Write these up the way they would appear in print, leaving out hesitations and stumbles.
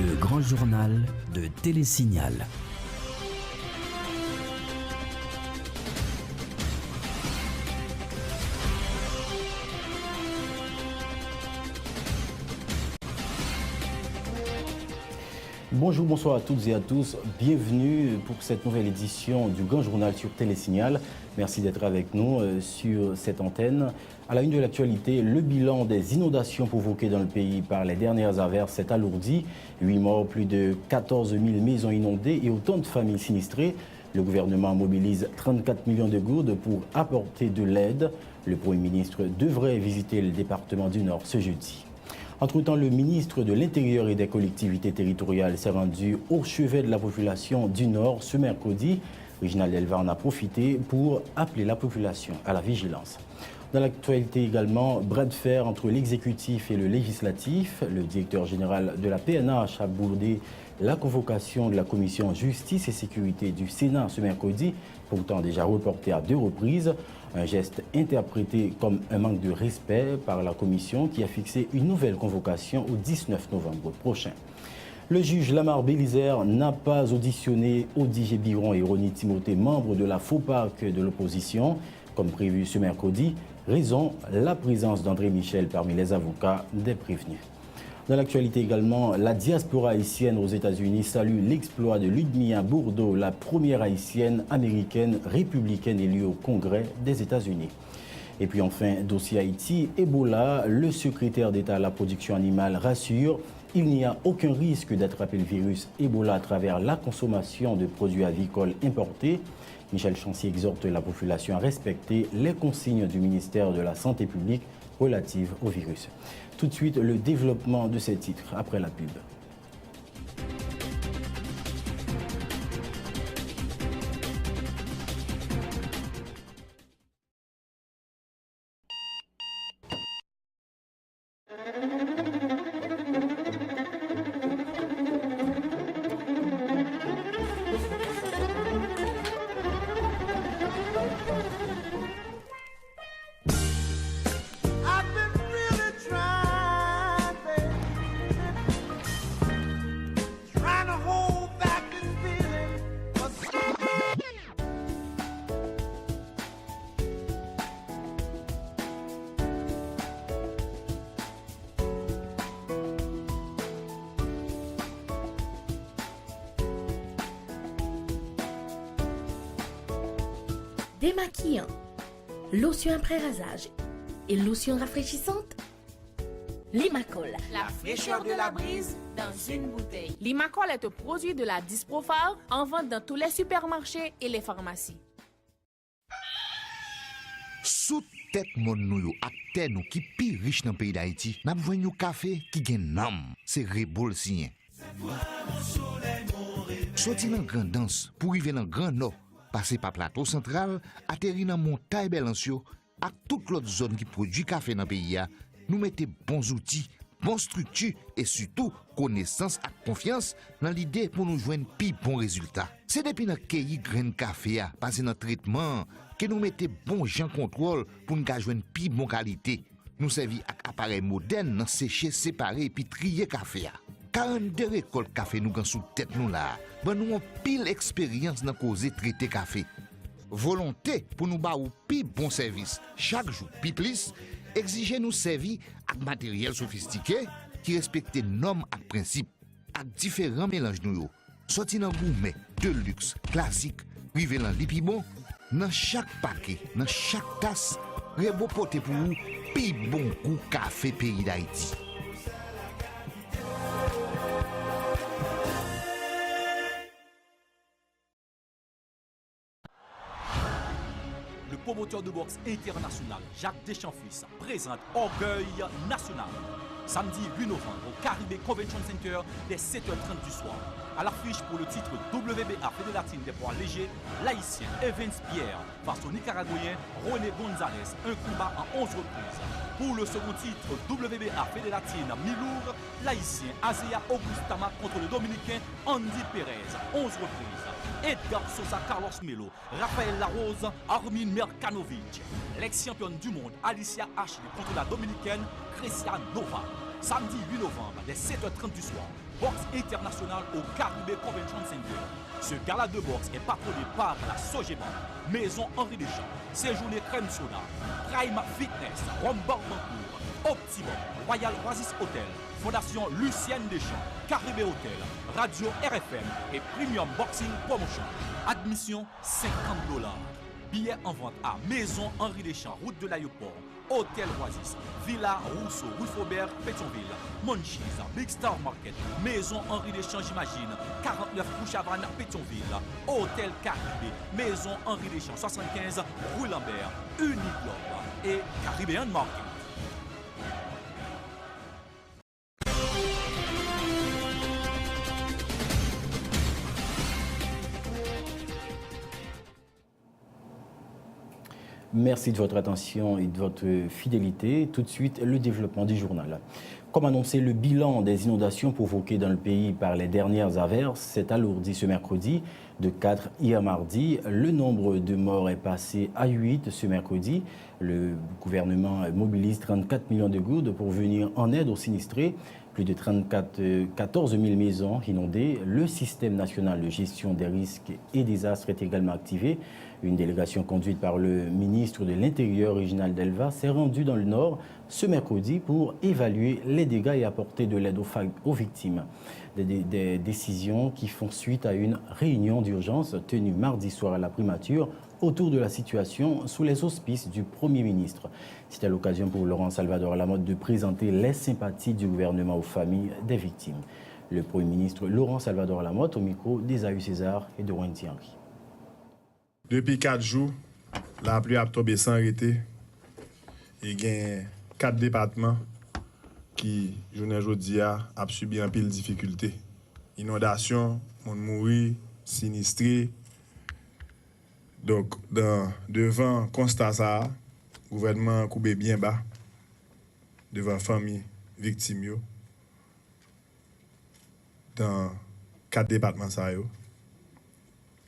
Le grand journal de Télésignal. Bonjour, bonsoir à toutes et à tous. Bienvenue pour cette nouvelle édition du Grand Journal sur Télésignal. Merci d'être avec nous sur cette antenne. À la une de l'actualité, le bilan des inondations provoquées dans le pays par les dernières averses s'est alourdi. 8 morts, plus de 14 000 maisons inondées et autant de familles sinistrées. Le gouvernement mobilise 34 millions de gourdes pour apporter de l'aide. Le Premier ministre devrait visiter le département du Nord ce jeudi. Entre-temps, le ministre de l'Intérieur et des collectivités territoriales s'est rendu au chevet de la population du Nord ce mercredi. Reginald Delva en a profité pour appeler la population à la vigilance. Dans l'actualité également, bras de fer entre l'exécutif et le législatif. Le directeur général de la PNH a bourdé la convocation de la commission justice et sécurité du Sénat ce mercredi, pourtant déjà reportée à 2 reprises. Un geste interprété comme un manque de respect par la commission qui a fixé une nouvelle convocation au 19 novembre prochain. Le juge Lamar Bélizer n'a pas auditionné Odi Biron et Ronnie Timothée, membres de la FOPAC de l'opposition, comme prévu ce mercredi. Raison, la présence d'André Michel parmi les avocats des prévenus. Dans l'actualité également, la diaspora haïtienne aux États-Unis salue l'exploit de Ludmilla Bourdeau, la première haïtienne américaine républicaine élue au Congrès des États-Unis. Et puis enfin, dossier Haïti, Ebola, le secrétaire d'État à la production animale rassure, il n'y a aucun risque d'attraper le virus Ebola à travers la consommation de produits avicoles importés. Michel Chancier exhorte la population à respecter les consignes du ministère de la Santé publique relatives au virus. Tout de suite, le développement de ces titres après la pub. Démaquillant, lotion après rasage et lotion rafraîchissante. Limacol, la fraîcheur de la brise dans une bouteille. Limacol est un produit de la Disprophar en vente dans tous les supermarchés et les pharmacies. Sous tête mon nou ak terre nou qui pi riche dans le pays d'Haïti, n'a besoin de café qui gen nam, c'est Rebol sien. Sorti dans grand danse pour arriver dans grand nord. Passer par plateau central, atterrir dans montagne Belancio, à toute l'autre zone qui produit café dans le pays, nous mettons bons outils, bonnes structures et surtout connaissance et confiance dans l'idée pour nous joindre plus bons résultats. C'est depuis notre cueilli grain café, passer notre traitement, que nous mettons bons gens contrôle pour nous joindre plus bonne qualité. Nous servons avec appareil moderne, dans sécher, séparer et puis trier café. 42 récoltes café nous sous tête nous là. Ben nous avons pile expérience dans causer traiter café. Volonté pour nous ba ou pi bon service chaque jour pi plus, exiger nous servir avec matériel sophistiqué qui respecte normes et principes avec différents mélanges nous yo. Sorti dans gourmet, de luxe, classique, rivé dans lipibon, dans chaque paquet, dans chaque tasse, Rebo pote pour vous pi bon goût café pays d'Haïti. Le promoteur de boxe international Jacques Deschamps-Fils présente Orgueil National. Samedi 8 novembre au Caribé Convention Center dès 7h30 du soir. À l'affiche pour le titre WBA Fédératine des poids légers, l'haïtien Evans Pierre face au Nicaraguayen René Gonzalez, un combat en 11 reprises. Pour le second titre WBA Fédératine mi-lourd, l'haïtien Azea Augustama contre le Dominicain Andy Perez, 11 reprises. Edgar Sosa Carlos Melo, Raphaël Larose, Armin Merkanovic. L'ex-championne du monde Alicia Ashley contre la dominicaine Christian Nova. Samedi 8 novembre, dès 7h30 du soir, boxe internationale au Caribé Convention Center. Ce gala de boxe est patronné par la Sogeba, Maison Henri Deschamps, Séjourné Crème Soda, Prime Fitness, Romborg Bancourt, Optimum, Royal Oasis Hotel, Fondation Lucienne Deschamps, Caribé Hotel, Radio RFM et Premium Boxing Promotion. Admission $50. Billets en vente à Maison Henri Deschamps, route de l'aéroport, Hôtel Oasis, Villa Rousseau, Rue Faubert, Pétionville, Monchis, Big Star Market, Maison Henri Deschamps, j'imagine, 49 rue Chavannes, Pétionville, Hôtel Caribé, Maison Henri Deschamps, 75 rue Lambert, Uniglove et Caribbean Market. Merci de votre attention et de votre fidélité. Tout de suite, le développement du journal. Comme annoncé, le bilan des inondations provoquées dans le pays par les dernières averses s'est alourdi ce mercredi de 4 hier mardi. Le nombre de morts est passé à 8 ce mercredi. Le gouvernement mobilise 34 millions de gouttes pour venir en aide aux sinistrés. Plus de 14 000 maisons inondées. Le système national de gestion des risques et désastres est également activé. Une délégation conduite par le ministre de l'Intérieur, Reginald Delva, s'est rendue dans le Nord ce mercredi pour évaluer les dégâts et apporter de l'aide aux victimes. Des décisions qui font suite à une réunion d'urgence tenue mardi soir à la primature autour de la situation sous les auspices du Premier ministre. C'était l'occasion pour Laurent Salvador Lamotte de présenter les sympathies du gouvernement aux familles des victimes. Le Premier ministre Laurent Salvador Lamotte au micro d'Esaü César et de Wendy Henry. Depuis 4 jours, la pluie a tombé sans arrêter. Il y a 4 départements qui, journée aujourd'hui, a subi un pile de difficultés. Inondation, monde mouru, sinistré. Donc, devant constat ça, le gouvernement a coupé bien bas devant la famille victime dans 4 départements.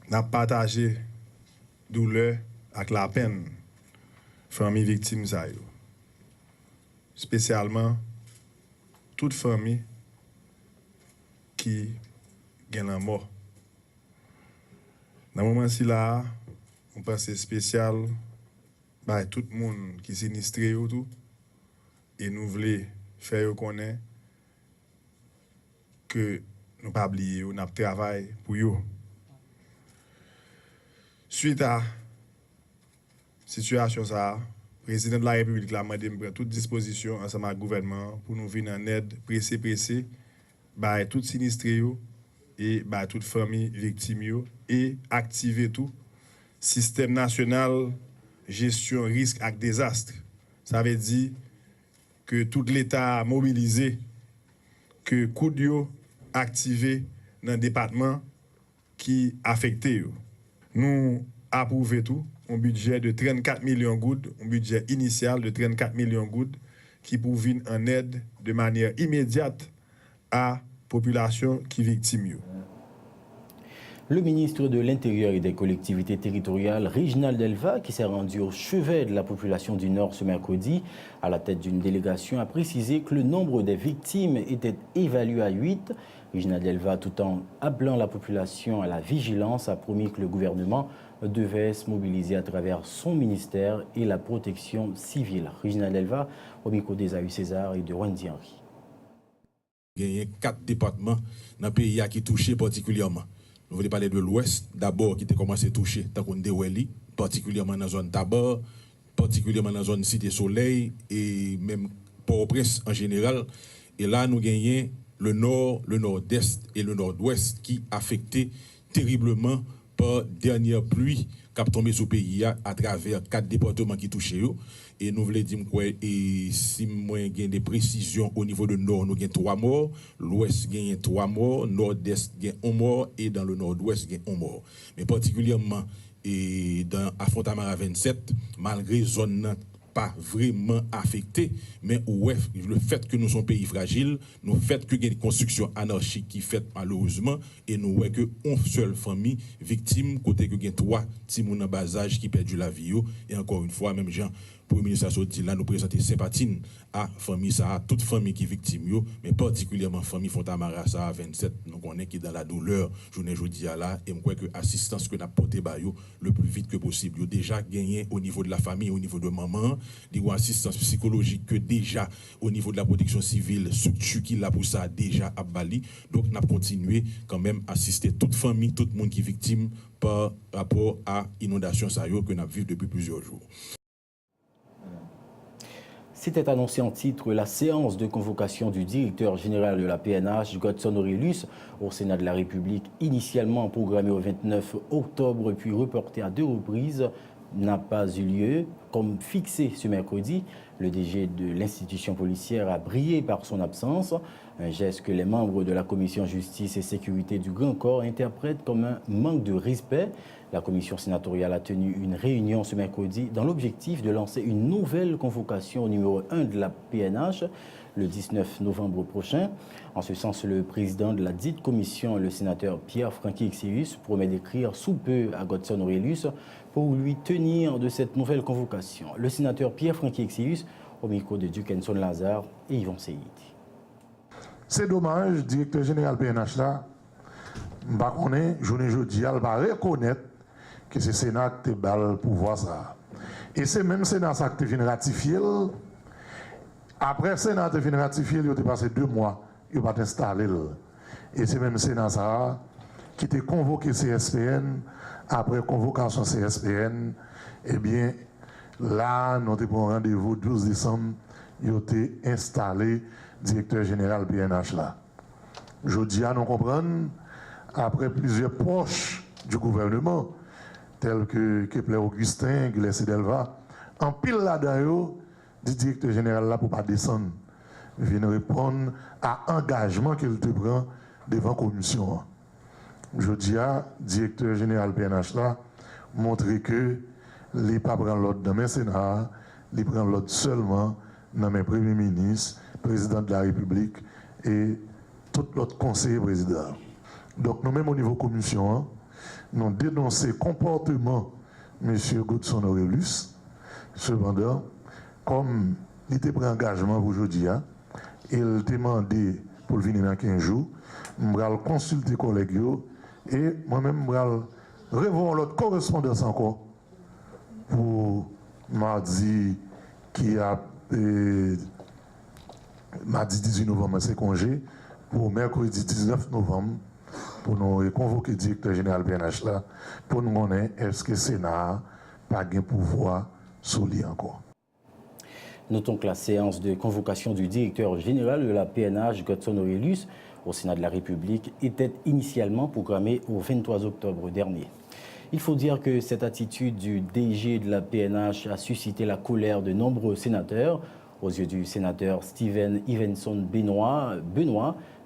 On a partagé douleur avec la peine famille victime ça yo. Spécialement toute famille qui gagne la mort. Dans le moment ci là, on pense spécial bah tout le monde qui sinistré tout et nous voulons faire connaître que nous pas oublier, on a travail pour eux. Suite à la situation, le président de la République a demandé de prendre toute disposition ensemble avec le gouvernement pour nous venir en aide pressé, bah, tout sinistré et bah, toute famille victime et activer tout système national gestion risque et désastre. Ça veut dire que tout l'État mobilisé, que coup activé dans le département qui affecté. Nous approuvons tout, un budget de 34 millions de gouttes, un budget initial de 34 millions de gouttes qui pour venir en aide de manière immédiate à la population qui est victime. Le ministre de l'Intérieur et des collectivités territoriales, Reginald Delva, qui s'est rendu au chevet de la population du Nord ce mercredi, à la tête d'une délégation, a précisé que le nombre des victimes était évalué à 8. Reginald Delva, tout en appelant la population à la vigilance, a promis que le gouvernement devait se mobiliser à travers son ministère et la protection civile. Reginald Delva, au micro d'Esaü César et de Wendy Henry. Il y a 4 départements dans le pays qui sont touchés particulièrement. Nous voulons parler de l'Ouest, d'abord, qui a commencé à toucher, tant qu'on est particulièrement dans la zone Tabar, particulièrement dans la zone Cité Soleil et même Port-au-Prince en général. Et là, nous gagnons le Nord, le Nord-Est et le Nord-Ouest qui affectés terriblement par dernière pluie qui a tombé sur le pays à travers 4 départements qui touchent. Et nous voulons dire que si nous avons des précisions au niveau du Nord, nous avons 3 morts, l'Ouest gagne 3 morts, Nord-Est gagne 1 mort et dans le Nord-Ouest gagne 1 mort. Mais particulièrement dans Fontamara 27, malgré zone pas vraiment affecté, mais ouais, le fait que nous sommes pays fragiles, le fait que il y a une construction anarchique qui fait malheureusement, et nous voyons que une seule famille victime, côté que il y a 3 petits moun en bas âge qui perdent la vie, et encore une fois, même gens, pour le ministre sorti là, nous présenter sympathie à famille ça, à toute famille qui est victime, mais particulièrement famille Fontamara ça à 27, nous connaissons qui dans la douleur, journée jeudi à là, et je crois que l'assistance que nous avons portée le plus vite que possible, déjà gagné au niveau de la famille, au niveau de maman, des assistance psychologique que déjà au niveau de la protection civile, structure qui l'a pour ça déjà à Bali, donc nous avons continué quand même à assister toute famille, tout le monde qui est victime par rapport à l'inondation que nous avons vécu depuis plusieurs jours. C'était annoncé en titre la séance de convocation du directeur général de la PNH, Godson Aurelius, au Sénat de la République, initialement programmée au 29 octobre, puis reportée à 2 reprises, n'a pas eu lieu. Comme fixé ce mercredi, le DG de l'institution policière a brillé par son absence, un geste que les membres de la commission justice et sécurité du Grand Corps interprètent comme un manque de respect. La commission sénatoriale a tenu une réunion ce mercredi dans l'objectif de lancer une nouvelle convocation au numéro 1 de la PNH le 19 novembre prochain. En ce sens, le président de la dite commission, le sénateur Pierre-Francky Exeus, promet d'écrire sous peu à Godson Aurelius pour lui tenir de cette nouvelle convocation. Le sénateur Pierre-Francky Exeus au micro de Dukenson Lazare et Yvon Seyid. C'est dommage, directeur général PNH là, journée jeudi, elle va reconnaître que c'est le Sénat qui a le pouvoir ça. Et c'est même le Sénat qui a fini ratifié. Après le Sénat a fini ratifié, il a passé 2 mois, il n'a pas installé. Et c'est même le Sénat ça qui a convoqué CSPN. Après convocation CSPN, eh bien, là, nous avons un rendez-vous 12 décembre, il a été installé directeur général PNH là. Jeudi, nous comprenons, après plusieurs proches du gouvernement, tels que Kepler Augustin, Gilles Delva, en pile là-dedans, du directeur général là pour ne pas descendre, vient répondre à l'engagement qu'il te prend devant la commission. Je dis à directeur général PNH là, montrer que les pas prendre l'ordre dans mes Sénat, les prend l'ordre seulement dans mes premiers ministres, président de la République et tout l'autre conseiller président. Donc nous-mêmes au niveau commission, nous dénonçons le comportement de M. Godson Aurelius. Cependant, comme il était pris engagement pour aujourd'hui, il a demandé pour venir dans 15 jours, je vais consulter les collègues et moi-même je vais revoir l'autre correspondance encore pour mardi qui a mardi 18 novembre c'est congé, pour mercredi 19 novembre pour nous convoquer le directeur général PNH là, pour nous connaître est-ce que le Sénat n'a pas de pouvoir sur lui encore. Notons que la séance de convocation du directeur général de la PNH, Godson Aurelius, au Sénat de la République, était initialement programmée au 23 octobre dernier. Il faut dire que cette attitude du DG de la PNH a suscité la colère de nombreux sénateurs. Aux yeux du sénateur Steven Ivenson Benoît,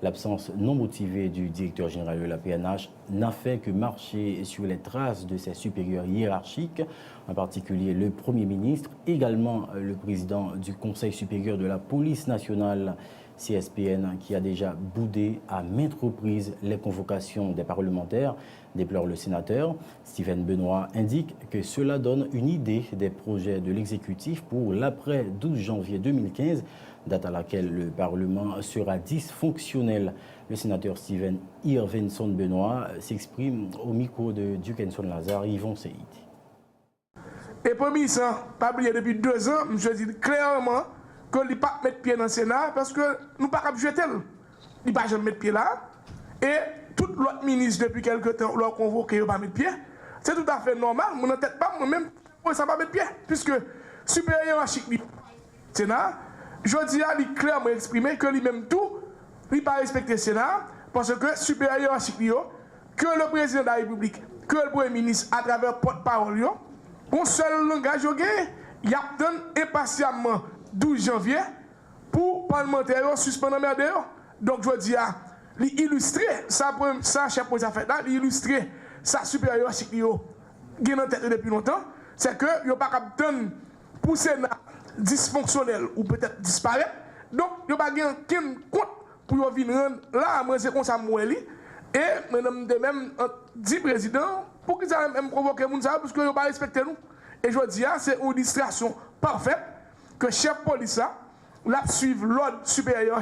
l'absence non motivée du directeur général de la PNH n'a fait que marcher sur les traces de ses supérieurs hiérarchiques, en particulier le Premier ministre, également le président du Conseil supérieur de la police nationale, CSPN, qui a déjà boudé à maintes reprises les convocations des parlementaires, déplore le sénateur. Steven Benoît indique que cela donne une idée des projets de l'exécutif pour l'après 12 janvier 2015, date à laquelle le Parlement sera dysfonctionnel. Le sénateur Steven Irvenson Benoît s'exprime au micro de Dukenson Lazare, Yvon Seyid. Et premier ça, pas oublié depuis 2 ans, je dis clairement que il ne pas mettre pied dans le Sénat parce que nous ne pouvons pas jeter. Il ne pas jamais mettre pied là. Et tout l'autre ministre depuis quelques temps leur convoqué, il ne pas mettre pied. C'est tout à fait normal. Mon en tête pas moi-même, ça ne pas mettre pied. Puisque supérieur hiérarchique du Sénat, je dis à lui clairement exprimé que lui-même tout, il ne pas respecter le Sénat parce que supérieur hiérarchique que le président de la République, que le Premier ministre à travers porte-parole, un seul langage, il a donné impatiemment 12 janvier pour parlementaires suspendre merde. Donc je dis à illustrer ça chef pour ça fait là, illustrer sa supériorité qui est en tête depuis longtemps, c'est que il pas capable pour Sénat dysfonctionnel ou peut-être disparaître. Donc, il n'y a pas de compte pour venir rendre là, moi c'est comme ça, moi, et madame de même dit président, pour qu'ils aient même provoqué les gens, parce qu'ils n'ont pas respecté nous. Et je dis, c'est une distraction parfaite que chef police l'a suivre l'ordre supérieur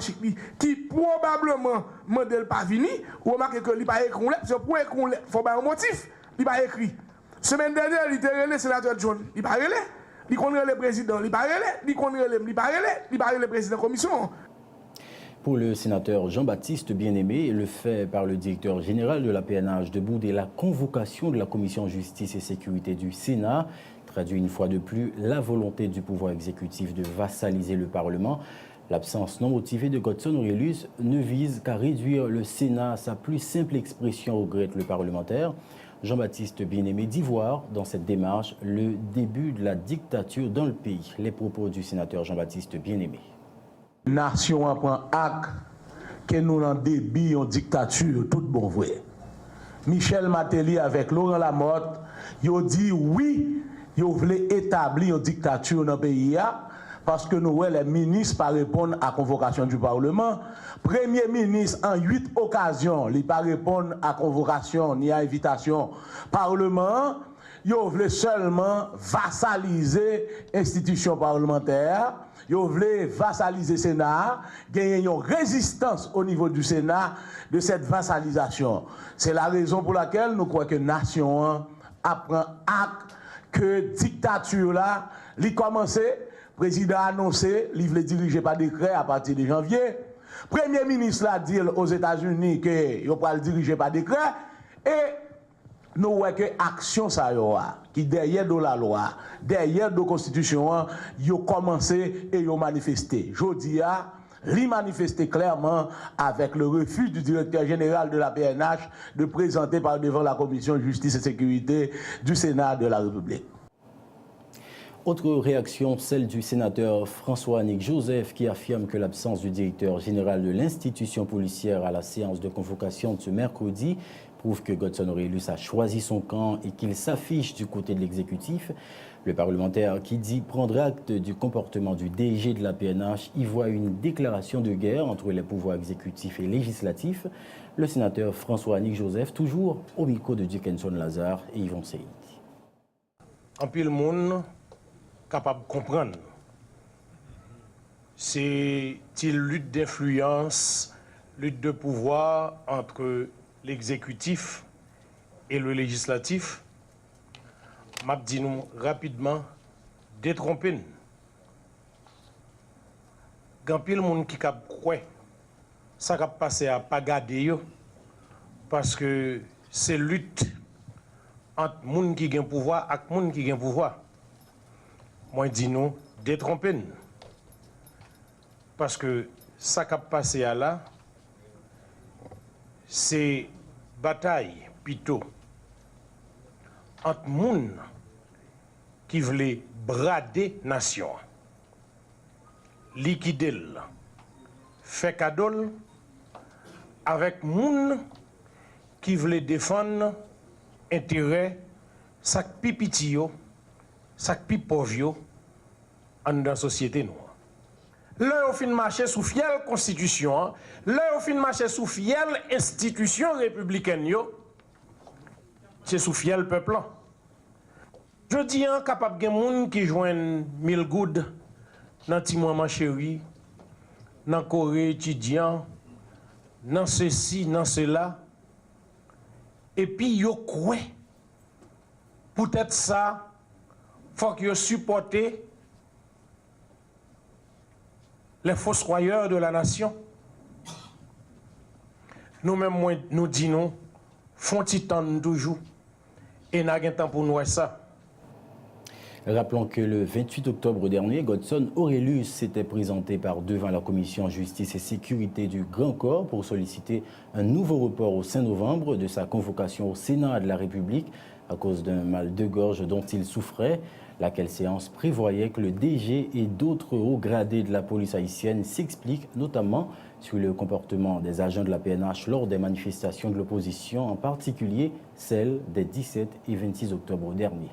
qui probablement modèle pas venu, ou remarquez que il pas écrit, parce que pour écrire, il faut pas un motif, il pas écrit. Semaine dernière, il était le sénateur John, il pas relé, il connaît le président, il pas relé, il connaît le président de la commission. Pour le sénateur Jean-Baptiste Bien-Aimé, le fait par le directeur général de la PNH de bouder la convocation de la commission justice et sécurité du Sénat traduit une fois de plus la volonté du pouvoir exécutif de vassaliser le Parlement. L'absence non motivée de Godson Aurelius ne vise qu'à réduire le Sénat à sa plus simple expression, regrette le parlementaire. Jean-Baptiste Bien-Aimé dit voir dans cette démarche le début de la dictature dans le pays. Les propos du sénateur Jean-Baptiste Bien-Aimé. Nation prend acte que nous en débit en dictature, tout bon vrai. Michel Martelly avec Laurent Lamotte, ils ont dit oui, ils voulaient établir une dictature dans le pays parce que nous, les ministres, pas répondre à la convocation du Parlement. Premier ministre, en 8 occasions, il pas répondre à la convocation ni à l'invitation Parlement. Ils voulaient seulement vassaliser l'institution parlementaire. Ils voulaient vassaliser le Sénat, gagner une résistance au niveau du Sénat de cette vassalisation. C'est la raison pour laquelle nous croyons que la nation apprend acte que dictature là, il commencé, le président a annoncé, il voulait diriger par décret à partir de janvier. Premier ministre a dit aux États-Unis qu'il va le diriger par décret. Et nous voyons que l'action qui derrière de la loi, derrière de la Constitution, ils ont commencé et ils ont manifesté. Je dis les manifester clairement avec le refus du directeur général de la PNH de présenter par devant la Commission Justice et Sécurité du Sénat de la République. Autre réaction, celle du sénateur François-Annick Joseph qui affirme que l'absence du directeur général de l'institution policière à la séance de convocation de ce mercredi prouve que Godson Aurelius a choisi son camp et qu'il s'affiche du côté de l'exécutif. Le parlementaire qui dit prendre acte du comportement du DG de la PNH y voit une déclaration de guerre entre les pouvoirs exécutifs et législatifs. Le sénateur François-Annick Joseph, toujours au micro de Dickinson Lazare et Yvon Seyid. En pile monde capable de comprendre. C'est une lutte d'influence, lutte de pouvoir entre l'exécutif et le législatif. M'a dit nous rapidement détromper. Quand pile monde qui cap croit ça cap passer à pas garder yo parce que c'est lutte entre monde qui gagne pouvoir et monde qui gagne pouvoir. Moi dis nous détromper. Parce que ça cap passer à là c'est bataille plutôt entre moun qui voulait brader nation, liquider, faire cadeau avec moun qui voulait défendre intérêt sak pipitio, sak pipovio en dans société noire. Là, on fin marcher sous fiel constitution, là, on fin marcher sous fiel institution républicaine, c'est sous fiel peuple. Je dis, capable de gens qui joignent 1000 goudes dans Timon chéri, dans Corée étudiant, dans ceci, dans cela, et puis yo quoi? Peut-être ça, faut que yo supporter les fossoyeurs de la nation. Nous-mêmes, nous disons, font-ils temps toujours, et n'a pas temps pour nous ça. Rappelons que le 28 octobre dernier, Godson Aurelius s'était présenté par devant la Commission Justice et Sécurité du Grand Corps pour solliciter un nouveau report au 5 novembre de sa convocation au Sénat de la République à cause d'un mal de gorge dont il souffrait, laquelle séance prévoyait que le DG et d'autres hauts gradés de la police haïtienne s'expliquent notamment sur le comportement des agents de la PNH lors des manifestations de l'opposition, en particulier celles des 17 et 26 octobre dernier.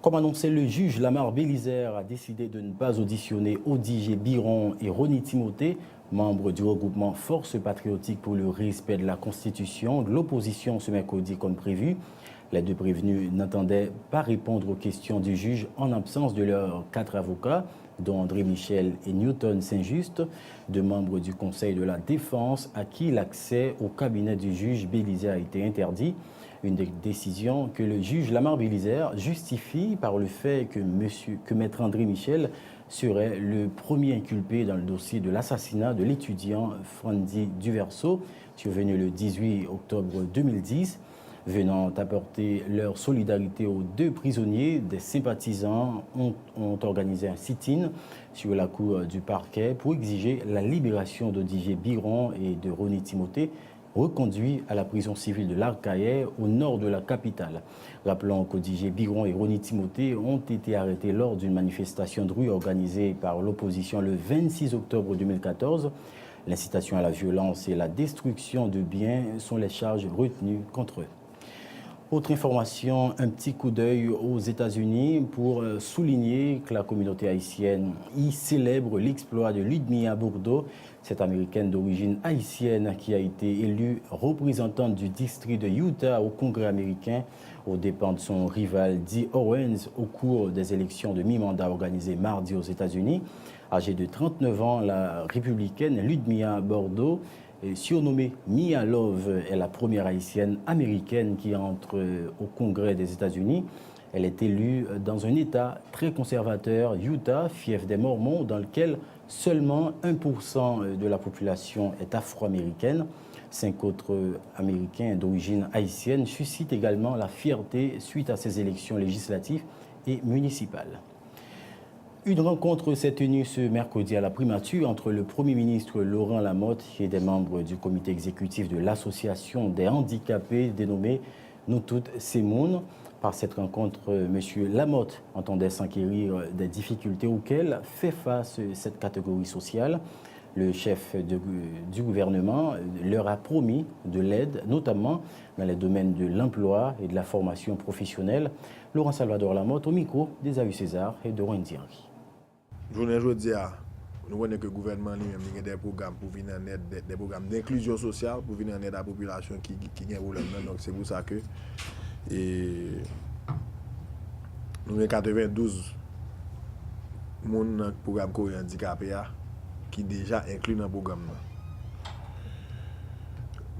Comme annoncé, le juge Lamar Bélizaire a décidé de ne pas auditionner Odigé Biron et Ronnie Timothée, membres du regroupement Force patriotique pour le respect de la Constitution, de l'opposition ce mercredi comme prévu. Les deux prévenus n'entendaient pas répondre aux questions du juge en absence de leurs 4 avocats, dont André Michel et Newton Saint-Just, deux membres du Conseil de la Défense à qui l'accès au cabinet du juge Bélizaire a été interdit. Une décision que le juge Lamar Bélizaire justifie par le fait que maître André Michel serait le premier inculpé dans le dossier de l'assassinat de l'étudiant Frandy Duverseau, survenu le 18 octobre 2010. Venant apporter leur solidarité aux 2 prisonniers, des sympathisants ont organisé un sit-in sur la cour du parquet pour exiger la libération d'Odigé Biron et de Ronnie Timothée, reconduits à la prison civile de l'Arcahaie au nord de la capitale. Rappelons qu'Odigé Biron et Ronnie Timothée ont été arrêtés lors d'une manifestation de rue organisée par l'opposition le 26 octobre 2014. L'incitation à la violence et la destruction de biens sont les charges retenues contre eux. Autre information, un petit coup d'œil aux États-Unis pour souligner que la communauté haïtienne y célèbre l'exploit de Ludmilla Bourdeau, cette américaine d'origine haïtienne qui a été élue représentante du district de Utah au Congrès américain aux dépens de son rival Dee Owens au cours des élections de mi-mandat organisées mardi aux États-Unis. Âgée de 39 ans, la républicaine Ludmilla Bourdeau, surnommée Mia Love, est la première haïtienne américaine qui entre au Congrès des États-Unis. Elle est élue dans un État très conservateur, Utah, fief des Mormons, dans lequel seulement 1% de la population est afro-américaine. 5 autres Américains d'origine haïtienne suscitent également la fierté suite à ces élections législatives et municipales. Une rencontre s'est tenue ce mercredi à la primature entre le Premier ministre Laurent Lamotte et des membres du comité exécutif de l'Association des handicapés dénommée Nous Toutes Semoun. Par cette rencontre, M. Lamotte entendait s'enquérir des difficultés auxquelles fait face cette catégorie sociale. Le chef du gouvernement leur a promis de l'aide, notamment dans les domaines de l'emploi et de la formation professionnelle. Laurent Salvador Lamotte au micro d'Esaü César et de Wendy Henry. Aujourd'hui, nous voyons que le gouvernement a des programmes pour venir en aide, des programmes d'inclusion sociale pour venir en aide à la population qui a un problème. Donc c'est pour ça que nous avons 92 personnes dans le programme handicapé qui déjà inclus dans le programme.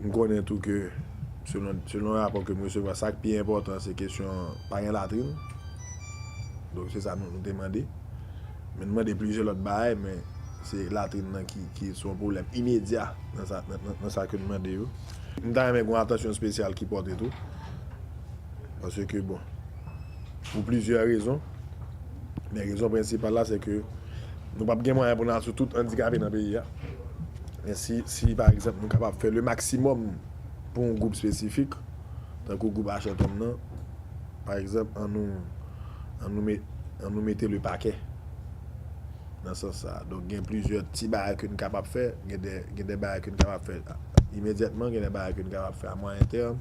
Nous connaissons tout que selon le rapport que nous recevons, ça qui est important, c'est la question par une latrine. Donc c'est ça que nous demandons. Mais nous demandons plusieurs autres bails, mais c'est la latrine qui est son problème immédiat dans ça que nous demandons. Nous avons une attention spéciale qui porte tout. Parce que, bon, pour plusieurs raisons, mais la raison principale là, c'est que nous n'avons pas de moyens pour nous sur tout handicapé dans le pays. Mais si, par exemple, nous sommes capables de faire le maximum pour un groupe spécifique, tant que le groupe HLTOM, par exemple, on nous mettait le paquet. Dans ce sens. Donc, il y a plusieurs petits barrages que nous sommes capables de faire. Il y a des barrages que nous sommes capables de faire immédiatement, il y a des barrages que nous sommes capables de faire à moyen terme.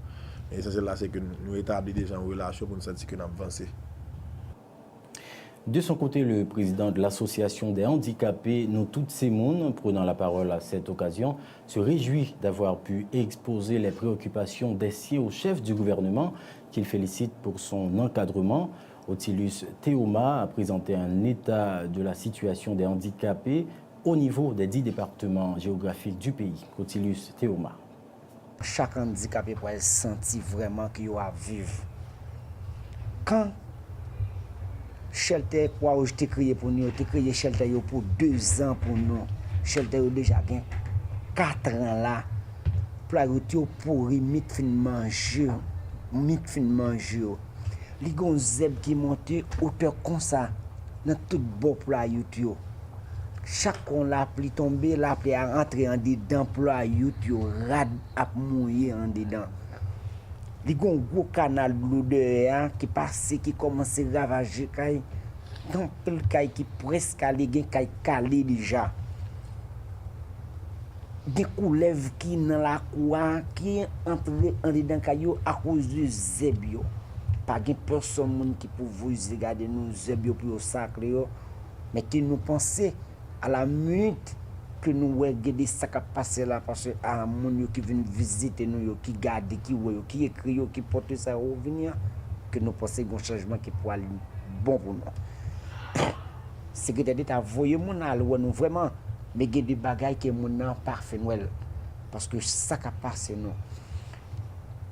Et l'essentiel là, c'est que nous établissons déjà une relation pour nous sentir que nous avons avancé. De son côté, le président de l'Association des handicapés, Nous Toutes Semoun, prenant la parole à cette occasion, se réjouit d'avoir pu exposer les préoccupations des au chef du gouvernement, qu'il félicite pour son encadrement. Otilus Théoma a présenté un état de la situation des handicapés au niveau des 10 départements géographiques du pays. Otilus Théoma. Chaque handicapé pourrait sentir vraiment qu'il a à vivre. Quand Shelter pour je t'ai créé pour nous, j'ai créé Shelter pour 2 ans pour nous. Shelter déjà 4 ans là. Pour mythe fin manger, Les gon zeb qui monte hauteur comme ça dans tout beau plat YouTube. Chaque on la pli tomber, la pli à rentrer en dedans plat YouTube, rad à mouiller en dedans. Les gon gros canal bleu de qui passe qui commence à ravager kay dans pile kay qui presque aller gen kay calé déjà. Des couleuvres qui dans la cour qui entre en dedans kayo à cause du zeb yo. pas de personne qui peut vous regarder nous zébio pour sacre mais qui nous penser à la minute que nous regardons ça qui passe là parce que à monde qui vient visiter nous qui garde qui voit qui écrit qui porte ça revenir que nous pensons un changement qui pourra aller bon pour nous. Secrétaire d'État voyez mon nous vraiment mais il y a des bagages qui mon parfait parce que ça qui passe nous.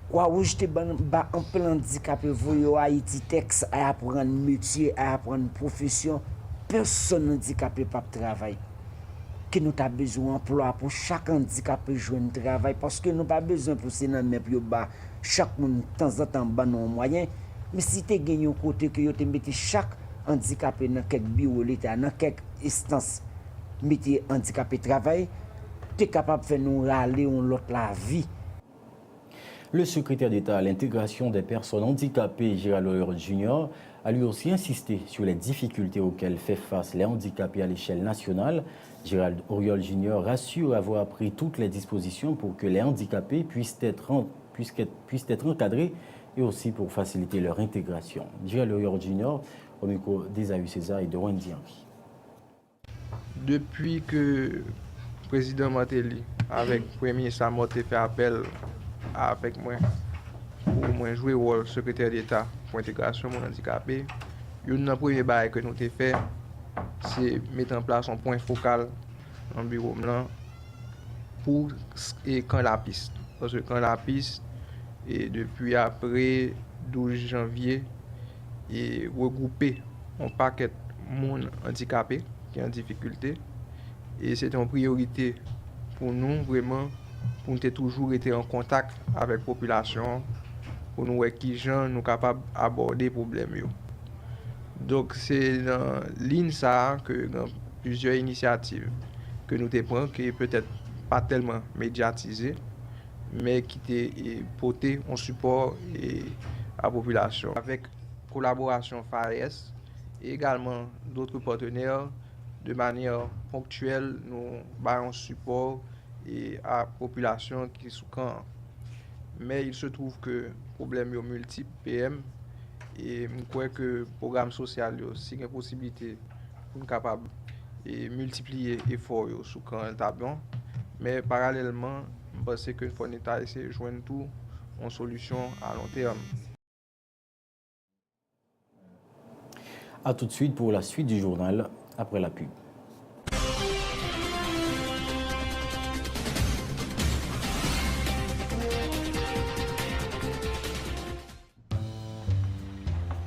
Quoi où j'étais en plein handicapé voyez Haïti texte à apprendre métier à apprendre profession personne handicapé pas travailler que nous avons besoin d'emploi pour chaque handicapé jouer un travail parce que nous pas besoin pour ces mais pour bas chaque monde de temps en temps ban nos moyens mais si tu gagné un côté que tu mettez chaque handicapé dans quelque bureau l'état dans quelque instance mettez handicapé travail tu es capable de faire nous râler on l'autre la vie. Le secrétaire d'État à l'intégration des personnes handicapées, Gérald Auriol Junior, a lui aussi insisté sur les difficultés auxquelles fait face les handicapés à l'échelle nationale. Gérald Auriol Junior rassure avoir pris toutes les dispositions pour que les handicapés puissent être encadrés et aussi pour faciliter leur intégration. Gérald Auriol Junior, au micro d'Esaü César et de Wendy Henry. Depuis que le président Martelly, avec le premier ministre Amor, fait appel avec moi pour moi jouer le rôle secrétaire d'État pour l'intégration des handicapés, le premier bail que nous avons fait, c'est mettre en place un point focal dans le bureau pour quand la piste. Parce que quand la piste, et depuis après 12 janvier, et regrouper un paquet de monde handicapé qui est en difficulté. Et c'est une priorité pour nous, vraiment, pour nous toujours été en contact avec la population, pour nous voir qui gens nous capables d'aborder les problèmes. Donc c'est dans l'INSA que dans plusieurs initiatives que nous prenons, qui peut-être pas tellement médiatisées, mais qui étaient portées en support à la population. Avec collaboration FARES et également d'autres partenaires, de manière ponctuelle, nous donnons support à la population qui est sous camp. Mais il se trouve que le problème est multiple PM et je crois que le programme social aussi une possibilité pour nous capable de multiplier les efforts sous camp bon. Mais parallèlement, je pense que faut l'État essayer de joindre tout en solution à long terme. A tout de suite pour la suite du journal après la pub.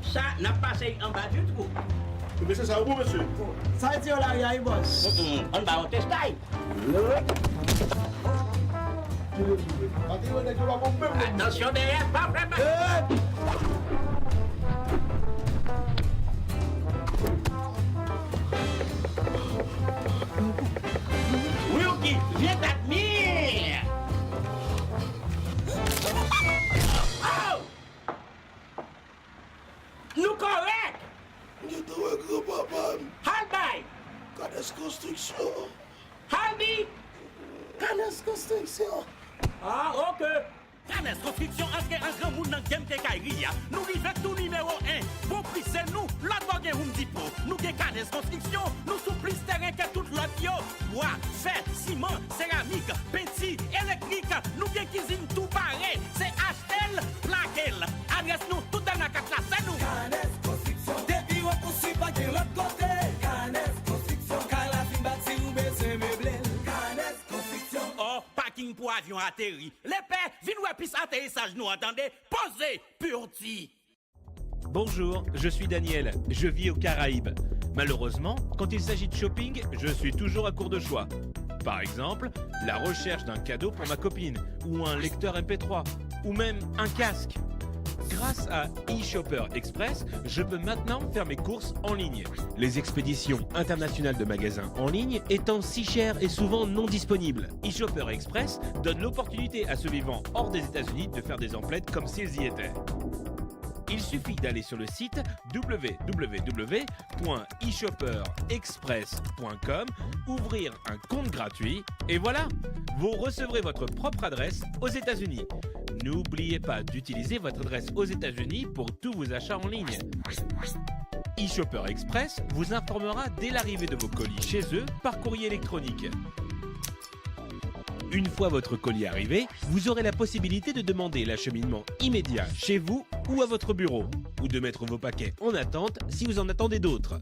Ça n'a pas passé en bas du trou. Mais c'est ça, vous, monsieur? Ça a été là, il y a une bosse. On va au testail. Attention derrière, pas vraiment. Wilkie, viens t'admire. Oh! Nous correct. Nous devons grand-papa. Halbay. Canes Construction. Halbi. Canes Construction. Ah, ok. Canes Construction, entre un grand monde dans le game de Kairia. Nous vivons tout numéro 1. Bon prix, c'est nous. L'autre gagne Home Depot. Nous gagne Canes Construction. Nous sous plus terrain que toute l'autre yo. Bois, fer, ciment, céramique, peinture, électrique. Nous gagne cuisine tout pareil. C'est HL, Plaquel. Adresse nous tout dans la carte là, c'est nous. Canes Construction. Depuis on poursuit pas de l'autre côté. Canes Construction. Car la fin bâtie ou baisser meublé. Canes Construction. Oh, parking pour avion atterri. Les pères, viens ouais piste atterrissage, nous entendez? Posez, purti. Bonjour, je suis Daniel, je vis aux Caraïbes. Malheureusement, quand il s'agit de shopping, je suis toujours à court de choix. Par exemple, la recherche d'un cadeau pour ma copine, ou un lecteur MP3, ou même un casque. Grâce à eShopper Express, je peux maintenant faire mes courses en ligne. Les expéditions internationales de magasins en ligne étant si chères et souvent non disponibles. eShopper Express donne l'opportunité à ceux vivant hors des États-Unis de faire des emplettes comme s'ils y étaient. Il suffit d'aller sur le site www.eshopperexpress.com, ouvrir un compte gratuit et voilà, vous recevrez votre propre adresse aux États-Unis. N'oubliez pas d'utiliser votre adresse aux États-Unis pour tous vos achats en ligne. eShopper Express vous informera dès l'arrivée de vos colis chez eux par courrier électronique. Une fois votre colis arrivé, vous aurez la possibilité de demander l'acheminement immédiat chez vous ou à votre bureau, ou de mettre vos paquets en attente si vous en attendez d'autres.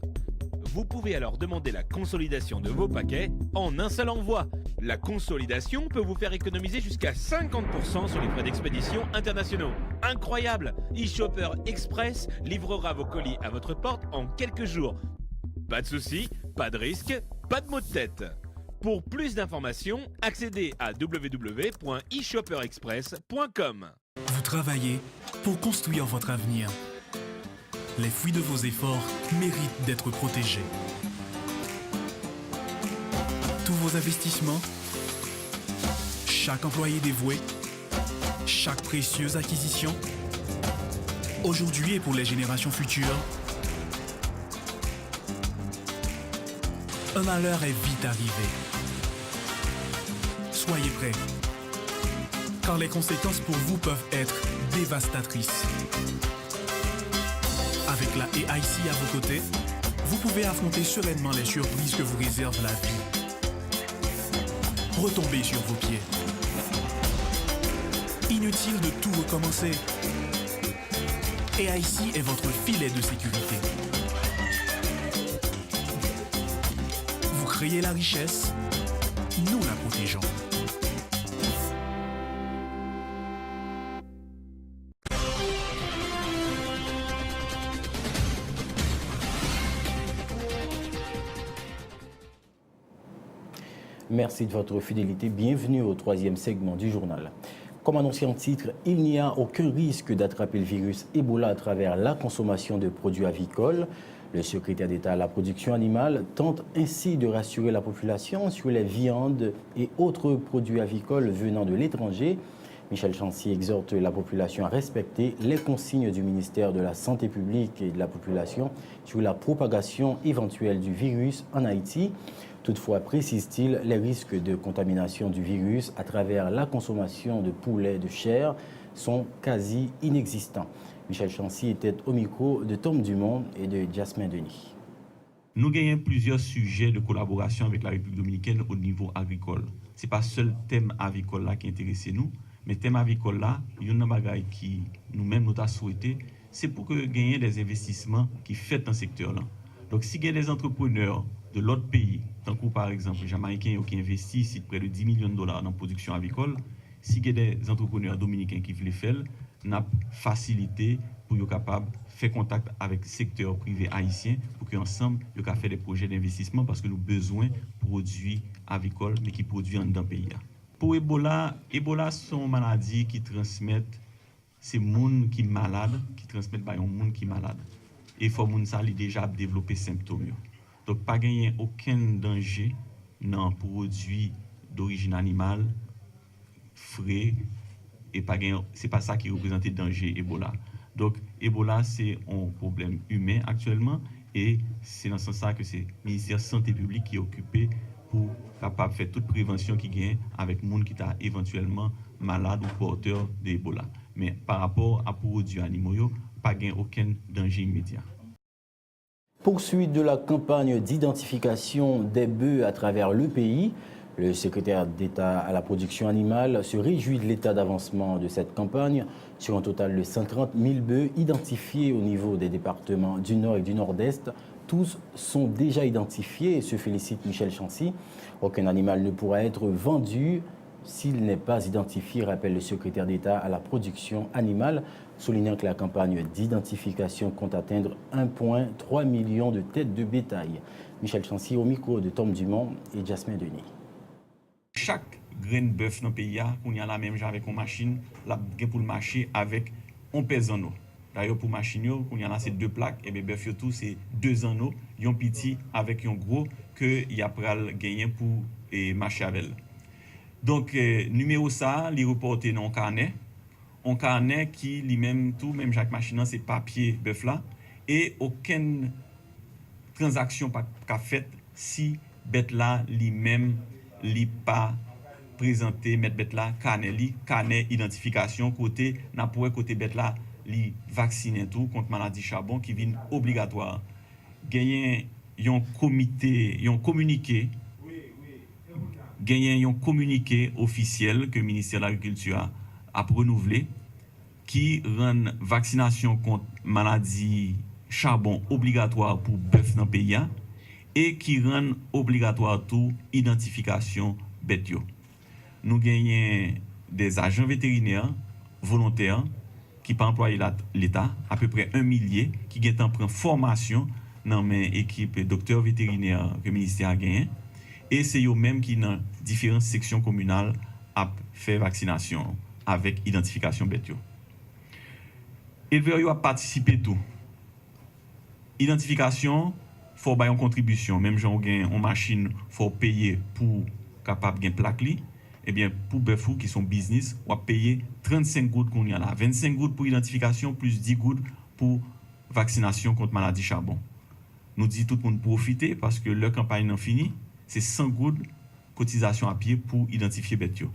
Vous pouvez alors demander la consolidation de vos paquets en un seul envoi. La consolidation peut vous faire économiser jusqu'à 50% sur les frais d'expédition internationaux. Incroyable! eShopper Express livrera vos colis à votre porte en quelques jours. Pas de soucis, pas de risque, pas de maux de tête. Pour plus d'informations, accédez à www.eshopperexpress.com. Vous travaillez pour construire votre avenir. Les fruits de vos efforts méritent d'être protégés. Tous vos investissements, chaque employé dévoué, chaque précieuse acquisition, aujourd'hui et pour les générations futures, un malheur est vite arrivé. Soyez prêts, car les conséquences pour vous peuvent être dévastatrices. Avec la AIC à vos côtés, vous pouvez affronter sereinement les surprises que vous réserve la vie. Retombez sur vos pieds. Inutile de tout recommencer. AIC est votre filet de sécurité. Vous créez la richesse, nous la protégeons. Merci de votre fidélité. Bienvenue au troisième segment du journal. Comme annoncé en titre, il n'y a aucun risque d'attraper le virus Ebola à travers la consommation de produits avicoles. Le secrétaire d'État à la production animale tente ainsi de rassurer la population sur les viandes et autres produits avicoles venant de l'étranger. Michel Chancy exhorte la population à respecter les consignes du ministère de la Santé publique et de la population sur la propagation éventuelle du virus en Haïti. Toutefois, précise-t-il, les risques de contamination du virus à travers la consommation de poulet de chair sont quasi inexistants. Michel Chancy était au micro de Tom Dumont et de Jasmin Denis. Nous gagnons plusieurs sujets de collaboration avec la République dominicaine au niveau agricole. Ce n'est pas seul thème avicole là qui intéresse nous, mais thème avicole là, il y a une bagaille qui nous-mêmes nous avons souhaité, c'est pour que gagner des investissements qui fait dans ce secteur-là. Donc si il y a des entrepreneurs de l'autre pays, tant que par exemple les Jamaïcains qui investissent ici près de 10 millions de dollars dans la production avicole, si il y a des entrepreneurs dominicains qui veulent faire, n'a facilité pour être capable de faire contact avec le secteur privé haïtien pour qu'ensemble, ils puissent faire des projets d'investissement parce que nous avons besoin de produits avicoles, mais qui produisent dans le pays. Pour Ebola, c'est une maladie qui transmet, c'est les gens qui sont malades, qui transmettent par les gens qui sont malades. Et il faut que les gens aient déjà développé des symptômes. Donc, pas gagner aucun danger dans les produits d'origine animale, frais, et pas gagner, c'est pas ça qui représente le danger Ebola. Donc, Ebola, c'est un problème humain actuellement, et c'est dans ce sens que c'est le ministère de la Santé publique qui est occupé pour capable faire toute prévention qui gagne avec les gens qui sont éventuellement malades ou porteurs d'Ebola. Mais par rapport à produits animaux, pas gagner aucun danger immédiat. Poursuite de la campagne d'identification des bœufs à travers le pays. Le secrétaire d'État à la production animale se réjouit de l'état d'avancement de cette campagne sur un total de 130 000 bœufs identifiés au niveau des départements du Nord et du Nord-Est. Tous sont déjà identifiés et se félicite Michel Chancy. Aucun animal ne pourra être vendu s'il n'est pas identifié, rappelle le secrétaire d'État à la production animale, soulignant que la campagne d'identification compte atteindre 1,3 million de têtes de bétail. Michel Chancy au micro de Tom Dumont et Jasmin Denis. Chaque grain de bœuf dans le pays, on y a la même chose avec une machine, la pour le marché avec un pèse en eau. D'ailleurs, pour machine, on y a là, c'est 2 plaques, et bien bœuf tout, c'est 2 anneaux, un petit avec un gros, que y a pral gagner pour marcher avec elle. Donc, numéro ça, les reporter dans le carnet. on carnet qui lui-même tout même Jacques Machinan c'est papier bœuf là et aucune transaction pas faite si bête là lui-même li pas présenté mettre bête là carnet identification côté n'a pour côté bête là li vacciner tout contre maladie charbon qui vient obligatoire gagner un comité un communiqué gagner un communiqué officiel que le ministère de l'Agriculture a renouvelé qui rend vaccination contre maladie charbon obligatoire pour bœuf dans le pays et qui rend obligatoire tout identification bête yo. Nous gagnons des agents vétérinaires volontaires qui pas employer l'État, à peu près 1 millier qui ont pris formation dans mes équipes docteurs vétérinaires que le ministère a gagné et c'est eux même qui dans différentes sections communales a fait vaccination avec identification bête yo. Éleveur yo a participé tout. Identification faut bailler une contribution même gens gain en machine faut payer pour capable gain plaque li et bien pour bœuf qui sont business on va payer 35 gouttes qu'on y a là 25 gouttes pour identification plus 10 gouttes pour vaccination contre maladie charbon. Nous dit tout le monde profiter parce que leur campagne non fini, c'est 100 gouttes cotisation à pied pour identifier bête yo.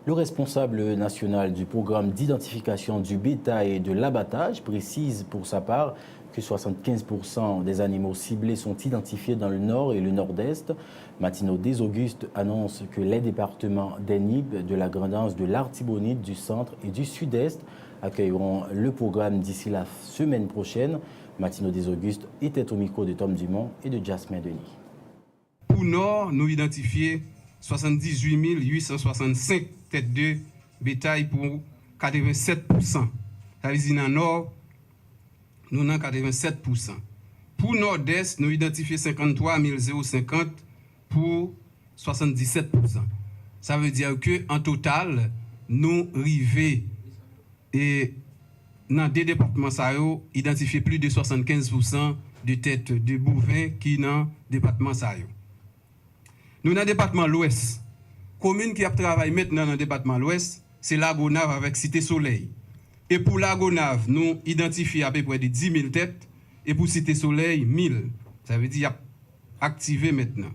Le responsable national du programme d'identification du bétail et de l'abattage précise pour sa part que 75% des animaux ciblés sont identifiés dans le nord et le nord-est. Martino Desauguste annonce que les départements d'Enib, de la Grand'Anse, de l'Artibonite, du centre et du sud-est accueilleront le programme d'ici la semaine prochaine. Martino Desauguste était au micro de Tom Dumont et de Jasmin Denis. Pour nord, nous identifions 78 865 têtes de bétail pour 87%. Ça veut dire dans le nord, nous avons 87%. Pour nord-est, nous identifions 53 050 pour 77%. Ça veut dire qu'en total, nous arrivons et dans des départements, ça a identifié plus de 75% de têtes de bovins qui dans le département. Nous dans le département l'Ouest. Commune qui a travaillé maintenant dans le département l'Ouest, c'est Lagonave avec Cité Soleil. Et pour Lagonave, nous identifions à peu près de 10 000 têtes. Et pour Cité Soleil, 1000. Ça veut dire activé maintenant.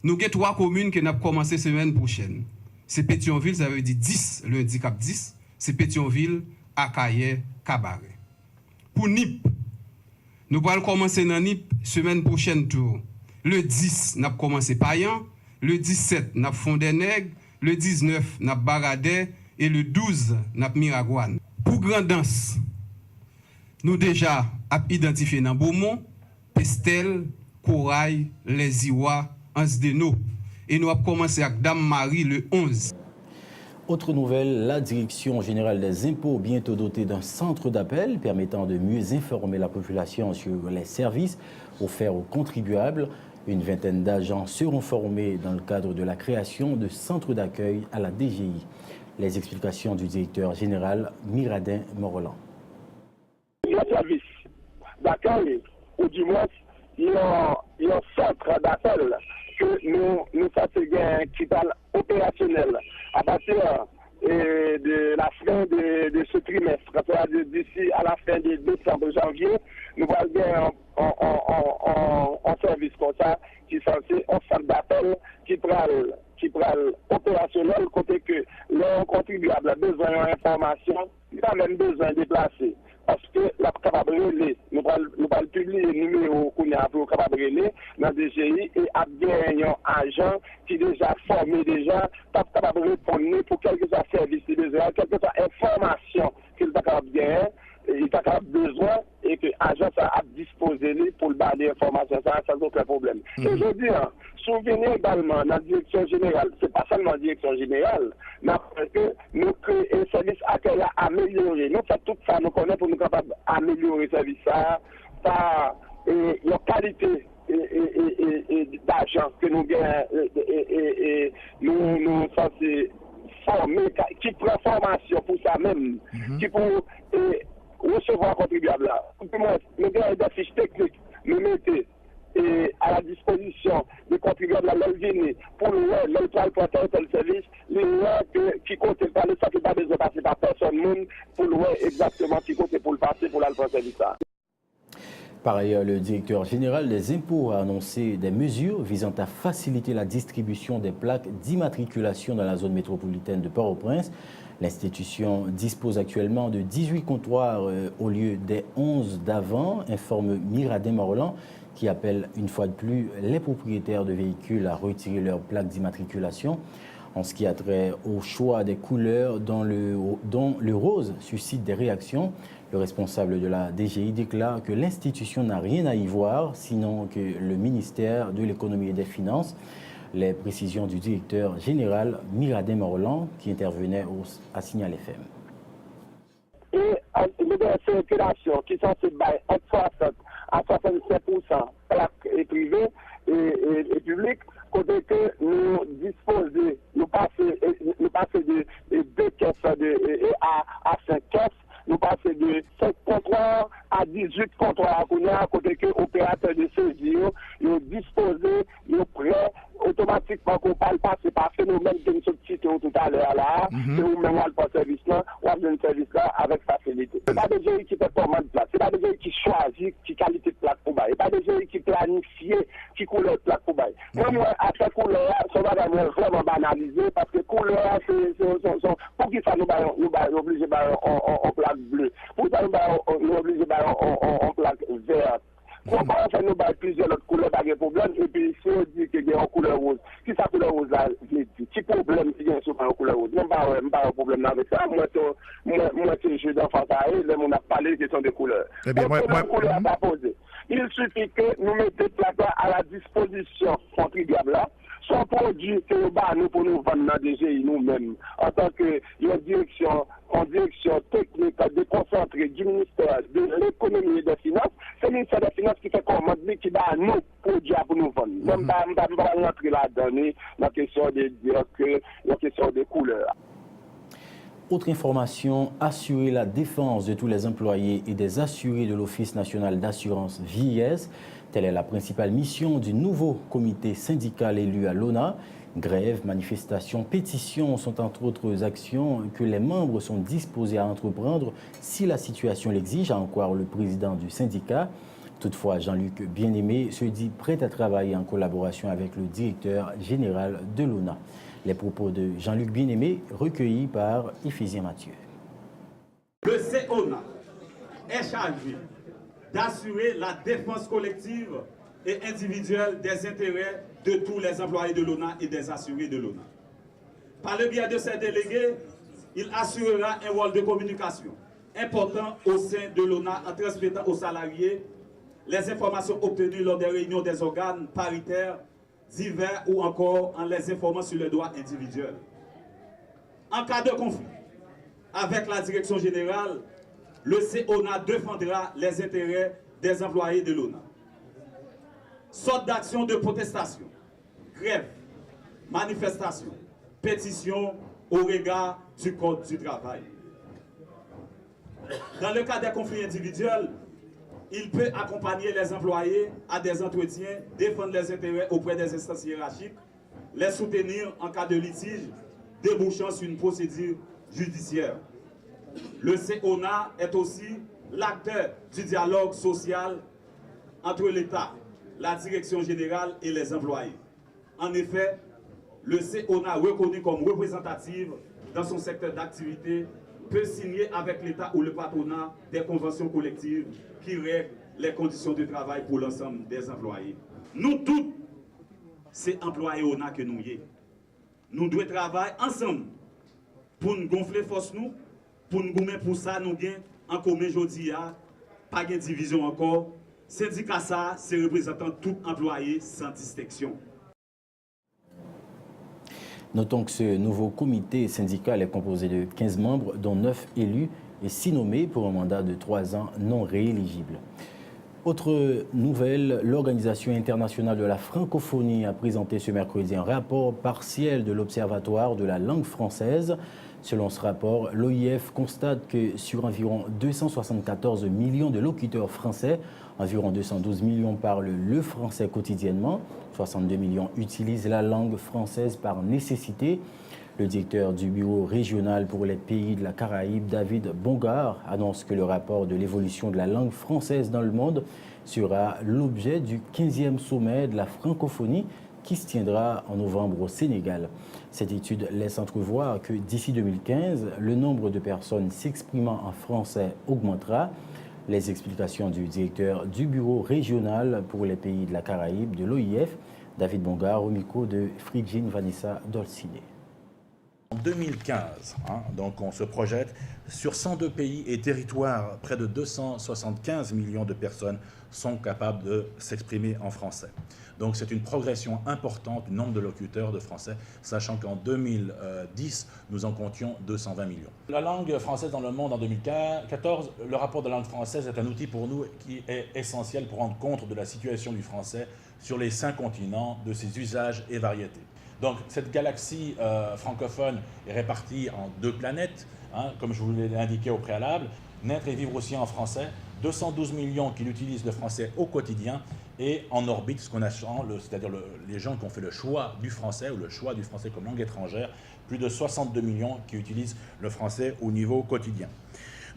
Nous avons 3 communes qui ont commencé la semaine prochaine. C'est Pétionville, ça veut dire 10, le handicap 10. C'est Pétionville, Akaye, Cabaret. Pour NIP, nous allons commencer dans NIP semaine prochaine tour. Le 10, nous avons commencé Payan. Le 17, nous avons Fond-des-Nègres. Le 19, nous avons Baradet. Et le 12, nous avons Miragouane. Pour Grand'Anse, nous déjà avons identifié dans Beaumont, Pestel, Corail, Les Iwa, Anse-Deno. Et nous avons commencé avec Dame Marie le 11. Autre nouvelle, la Direction générale des impôts, bientôt dotée d'un centre d'appel permettant de mieux informer la population sur les services offerts aux contribuables. Une vingtaine d'agents seront formés dans le cadre de la création de centres d'accueil à la DGI. Les explications du directeur général Miradin Morolan. Le service d'accueil, ou du moins, il y a un centre d'appel que nous faisons qui est opérationnel à partir de la fin de ce trimestre. D'ici à la fin de décembre, janvier, nous allons un service comme ça qui est censé un centre d'appel qui prend opérationnel côté que les contribuables ont besoin d'informations, ils ont même besoin de déplacer. Parce que la capable relais, nous allons publier le numéro qu'on a pour capable relais dans le DGI et à bien un agent qui est déjà formé déjà, pas capable de répondre pour quel que soit service il besoin, quelle que soit information qu'il est capable de gagner, il a besoin et que l'agent a disposé pour le bas d'informations, ça sans aucun problème. Et je dis, souvenez également, dans la direction générale, ce n'est pas seulement la direction générale, mais que nous créons un service accueil à améliorer. Nous faisons tout ça, nous connaissons pour nous capables d'améliorer le service par la qualité d'agents que nous gagnons et nous sommes formés, qui prend formation pour ça même, qui pour recevoir un contribuable là. Nous avons des fiches techniques, nous mettons à la disposition des contribuables de la Guinée pour le toile pour tel service, les lois qui comptent pas le ça qui pas besoin de passer par personne monde pour le exactement qui compte pour le passer pour l'alpha service. Par ailleurs, le directeur général des impôts a annoncé des mesures visant à faciliter la distribution des plaques d'immatriculation dans la zone métropolitaine de Port-au-Prince. L'institution dispose actuellement de 18 comptoirs au lieu des 11 d'avant, informe Miradin Morland, qui appelle une fois de plus les propriétaires de véhicules à retirer leurs plaques d'immatriculation. En ce qui a trait au choix des couleurs dont le rose suscite des réactions, le responsable de la DGI déclare que l'institution n'a rien à y voir, sinon que le ministère de l'économie et des finances. Les précisions du directeur général Miradin Morland qui intervenait à Signal FM. Et les circulations qui sont entre 60 à 67% plaques privées et publiques, côté que nous disposons, nous passons de 2 caisses à 5 caisses, nous passons de 5 comptoirs à 18 comptoirs à côté que l'opérateur de saisie, nous disposons, nous prêts automatiquement qu'on parle passer par phénomène que nous sommes cités tout à l'heure là, et nous même pas service là, ou un service là avec facilité. Ce n'est pas des gens qui fait commande plaque, ce n'est pas des gens qui choisissent qui qualité de plaque pour bailler, ce n'est pas des gens qui planifient qui couleur de plaque pour bailler. Moi, après couleur, ça va vraiment banaliser parce que couleur, pour qui ça nous oblige en plaque bleue, pour ça nous oblige en plaque verte. Pourquoi on fait nous plusieurs autres couleurs, pas de problème, et puis si on dit qu'il y a une couleur rose, qui sa couleur rose là, qui problème qu'il y a sur une couleur rose, même pas un problème avec ça, moi c'est jeu d'enfant à eux, on a parlé de question de couleurs. Couleur pas posée. Il suffit que nous mettions plaques à la disposition contribuable là, son produit que nous pour nous vendre dans DGI nous-mêmes, en tant que direction technique déconcentrée du ministère de l'économie et des finances, c'est le ministère des finances qui fait commande, qui va nous produire pour nous vendre. Même pas rentrer là-dedans, la question de dire que la question des couleurs. Autre information, assurer la défense de tous les employés et des assurés de l'Office national d'assurance vieillesse. Telle est la principale mission du nouveau comité syndical élu à l'ONA. Grèves, manifestations, pétitions sont entre autres actions que les membres sont disposés à entreprendre si la situation l'exige, a encore le président du syndicat. Toutefois, Jean-Luc Bien-Aimé se dit prêt à travailler en collaboration avec le directeur général de l'ONA. Les propos de Jean-Luc Bien-Aimé recueillis par Ephésien Mathieu. Le CONA est chargé d'assurer la défense collective et individuelle des intérêts de tous les employés de l'ONA et des assurés de l'ONA. Par le biais de ses délégués, il assurera un rôle de communication important au sein de l'ONA en transmettant aux salariés les informations obtenues lors des réunions des organes paritaires divers ou encore en les informant sur les droits individuels. En cas de conflit avec la direction générale, le CONA défendra les intérêts des employés de l'ONA. Sorte d'action de protestation, grève, manifestation, pétition au regard du Code du travail. Dans le cas des conflits individuels, il peut accompagner les employés à des entretiens, défendre les intérêts auprès des instances hiérarchiques, les soutenir en cas de litige, débouchant sur une procédure judiciaire. Le CONA est aussi l'acteur du dialogue social entre l'État, la direction générale et les employés. En effet, le CONA, reconnu comme représentative dans son secteur d'activité, peut signer avec l'État ou le patronat des conventions collectives qui règlent les conditions de travail pour l'ensemble des employés. Nous tous, c'est employés ONA que nous y. Nous devons travailler ensemble pour nous gonfler force nous, pour nous gommer pour ça nous gain en commun aujourd'hui, pas de division encore. Syndicat ça, c'est représentant tout employé sans distinction. Notons que ce nouveau comité syndical est composé de 15 membres, dont 9 élus et 6 nommés pour un mandat de 3 ans non rééligible. Autre nouvelle, l'Organisation internationale de la francophonie a présenté ce mercredi un rapport partiel de l'Observatoire de la langue française. Selon ce rapport, l'OIF constate que sur environ 274 millions de locuteurs français, Environ 212 millions parlent le français quotidiennement. 62 millions utilisent la langue française par nécessité. Le directeur du bureau régional pour les pays de la Caraïbe, David Bongard, annonce que le rapport de l'évolution de la langue française dans le monde sera l'objet du 15e sommet de la francophonie qui se tiendra en novembre au Sénégal. Cette étude laisse entrevoir que d'ici 2015, le nombre de personnes s'exprimant en français augmentera. Les explications du directeur du bureau régional pour les pays de la Caraïbe de l'OIF, David Bongard, au micro de Frigine Vanessa Dolcine. En 2015, donc on se projette sur 102 pays et territoires, près de 275 millions de personnes sont capables de s'exprimer en français. Donc c'est une progression importante du nombre de locuteurs de français, sachant qu'en 2010, nous en comptions 220 millions. La langue française dans le monde en 2014, le rapport de la langue française est un outil pour nous qui est essentiel pour rendre compte de la situation du français sur les 5 continents, de ses usages et variétés. Donc cette galaxie francophone est répartie en 2 planètes, comme je vous l'ai indiqué au préalable, naître et vivre aussi en français, 212 millions qui utilisent le français au quotidien, et en orbite, ce qu'on a, c'est-à-dire les gens qui ont fait le choix du français ou le choix du français comme langue étrangère, plus de 62 millions qui utilisent le français au niveau quotidien.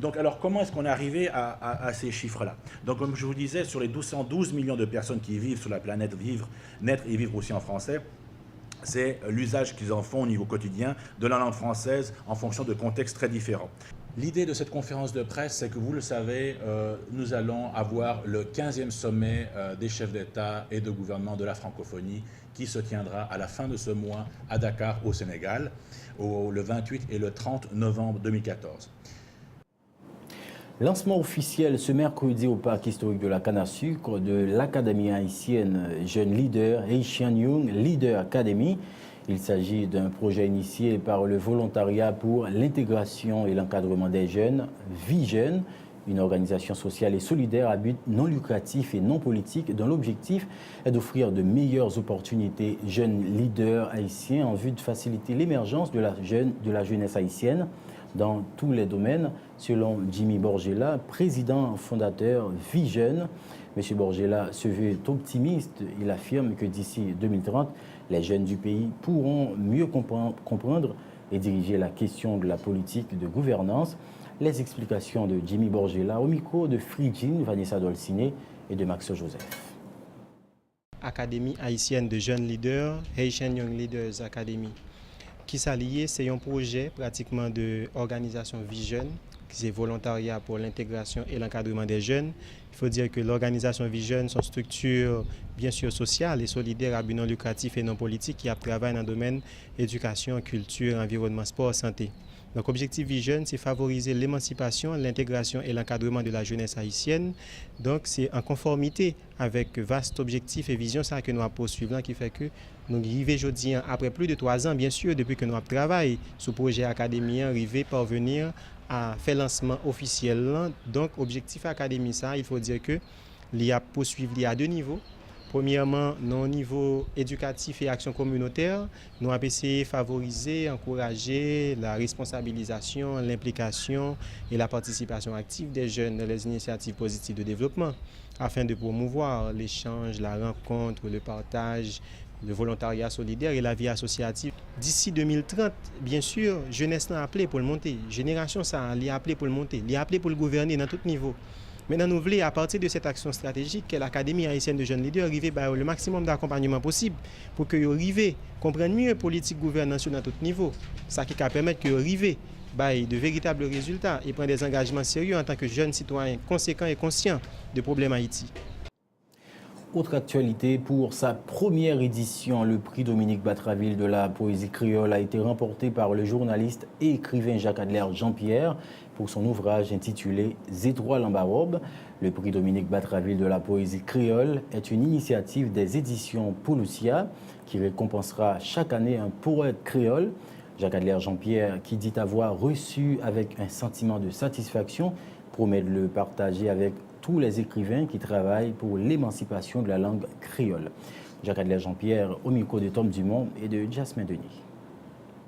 Donc alors comment est-ce qu'on est arrivé à ces chiffres-là? Donc comme je vous disais, sur les 212 millions de personnes qui vivent sur la planète, naître et vivre aussi en français, c'est l'usage qu'ils en font au niveau quotidien de la langue française en fonction de contextes très différents. L'idée de cette conférence de presse, c'est que vous le savez, nous allons avoir le 15e sommet des chefs d'État et de gouvernement de la francophonie qui se tiendra à la fin de ce mois à Dakar, au Sénégal, le 28 et le 30 novembre 2014. Lancement officiel ce mercredi au parc historique de la canne à sucre de l'Académie haïtienne Jeune Leader, Haitian Young Leader Academy. Il s'agit d'un projet initié par le volontariat pour l'intégration et l'encadrement des jeunes, Vie Jeune, une organisation sociale et solidaire à but non lucratif et non politique dont l'objectif est d'offrir de meilleures opportunités jeunes leaders haïtiens en vue de faciliter l'émergence de la jeunesse haïtienne dans tous les domaines, selon Jimmy Borgella, président fondateur Vie Jeune. M. Borgella se veut optimiste. Il affirme que d'ici 2030, les jeunes du pays pourront mieux comprendre et diriger la question de la politique de gouvernance. Les explications de Jimmy Borgella au micro de Frigine Vanessa Dolcine et de Max Joseph. Académie haïtienne de jeunes leaders, Haitian Young Leaders Academy. Qui s'allie, c'est un projet pratiquement de organisation Vie Jeune, qui est volontariat pour l'intégration et l'encadrement des jeunes. Il faut dire que l'organisation Vie Jeune, son structure bien sûr sociale et solidaire à but non lucratif et non politique qui travaille dans le domaine éducation, culture, environnement, sport, santé. Donc, l'objectif Vie Jeune, c'est favoriser l'émancipation, l'intégration et l'encadrement de la jeunesse haïtienne. Donc, c'est en conformité avec vaste objectif et vision ça que nous avons poursuivre, qui fait que nous arrivons aujourd'hui, après plus de 3 ans, bien sûr, depuis que nous avons travaillé sur le projet académie, arriver à parvenir à faire lancement officiel. Donc, objectif académie, ça, il faut dire que l'IA a poursuivi à 2 niveaux. Premièrement, au niveau éducatif et action communautaire, nous avons essayé de favoriser, encourager la responsabilisation, l'implication et la participation active des jeunes dans les initiatives positives de développement, afin de promouvoir l'échange, la rencontre, le partage, le volontariat solidaire et la vie associative. D'ici 2030, bien sûr, jeunesse l'a appelé pour le monter, génération ça l'a appelé pour le monter, l'a appelé pour le gouverner dans tout niveau. Maintenant, nous voulons, à partir de cette action stratégique, que l'Académie haïtienne de jeunes leaders arrive le maximum d'accompagnement possible pour que vous arriviez à comprendre mieux la politique gouvernance dans tout niveau. Ça qui va permettre que vous arriviez de véritables résultats et prendre des engagements sérieux en tant que jeunes citoyens conséquents et conscients des problèmes Haïti. Autre actualité, pour sa première édition, le prix Dominique Batraville de la poésie créole a été remporté par le journaliste et écrivain Jacques Adler Jean-Pierre pour son ouvrage intitulé Zétoile en barobe. Le prix Dominique Batraville de la poésie créole est une initiative des éditions Poulousia qui récompensera chaque année un poète créole. Jacques Adler Jean-Pierre, qui dit avoir reçu avec un sentiment de satisfaction, promet de le partager avec tous les écrivains qui travaillent pour l'émancipation de la langue créole. Jacques Adler Jean-Pierre au micro de Tom Dumont et de Jasmine Denis.